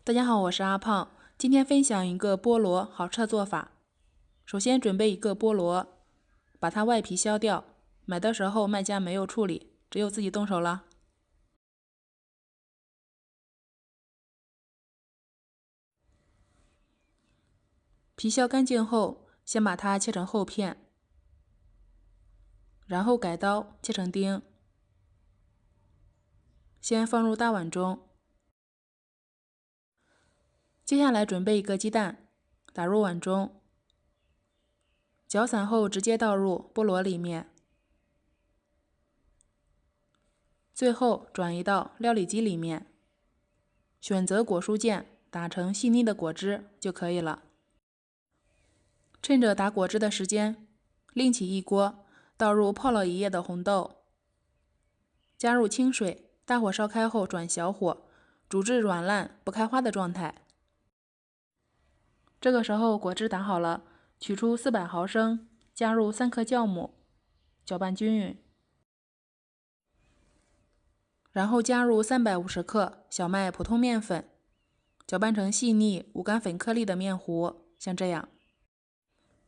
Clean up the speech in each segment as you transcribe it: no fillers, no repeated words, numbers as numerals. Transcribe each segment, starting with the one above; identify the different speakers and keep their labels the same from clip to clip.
Speaker 1: 大家好，我是阿胖，今天分享一个菠萝好吃的做法。首先准备一个菠萝，把它外皮削掉。买的时候卖家没有处理，只有自己动手了。皮削干净后，先把它切成厚片，然后改刀切成丁，先放入大碗中。接下来准备一个鸡蛋，打入碗中，搅散后直接倒入菠萝里面。最后转移到料理机里面，选择果蔬键，打成细腻的果汁就可以了。趁着打果汁的时间，另起一锅，倒入泡了一夜的红豆，加入清水，大火烧开后转小火，煮至软烂不开花的状态。这个时候果汁打好了，取出400毫升，加入3克酵母，搅拌均匀。然后加入350克小麦普通面粉，搅拌成细腻无干粉颗粒的面糊，像这样。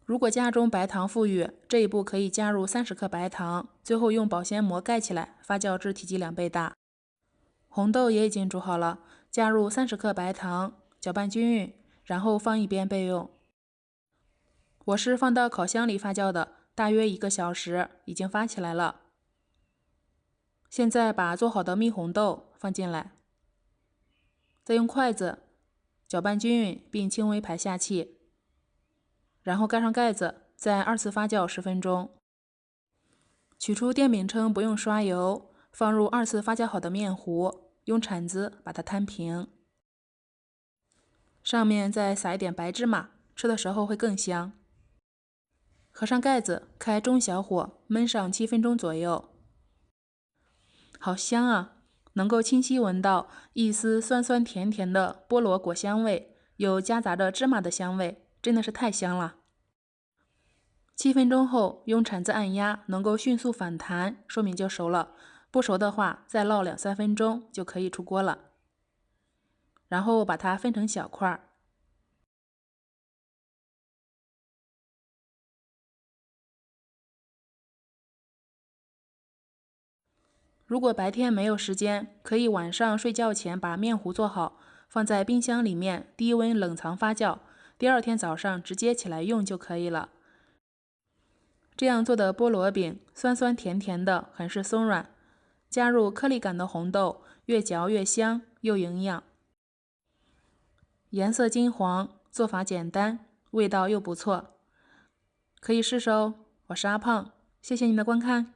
Speaker 1: 如果家中白糖富裕，这一步可以加入30克白糖，最后用保鲜膜盖起来，发酵至体积2倍大。红豆也已经煮好了，加入30克白糖，搅拌均匀，然后放一边备用。我是放到烤箱里发酵的，大约1个小时，已经发起来了。现在把做好的蜜红豆放进来，再用筷子搅拌均匀，并轻微排下气，然后盖上盖子，再2次发酵10分钟。取出电饼铛，不用刷油，放入2次发酵好的面糊，用铲子把它摊平，上面再撒一点白芝麻，吃的时候会更香。合上盖子，开中小火焖上7分钟左右。好香啊！能够清晰闻到一丝酸酸甜甜的菠萝果香味，又夹杂着芝麻的香味，真的是太香了。7分钟后用铲子按压，能够迅速反弹，说明就熟了。不熟的话，再烙2-3分钟就可以出锅了。然后把它分成小块。如果白天没有时间，可以晚上睡觉前把面糊做好，放在冰箱里面低温冷藏发酵，第2天早上直接起来用就可以了。这样做的菠萝饼酸酸甜甜的，很是松软，加入颗粒感的红豆，越嚼越香又营养。颜色金黄，做法简单，味道又不错，可以试试哦。我是阿胖，谢谢您的观看。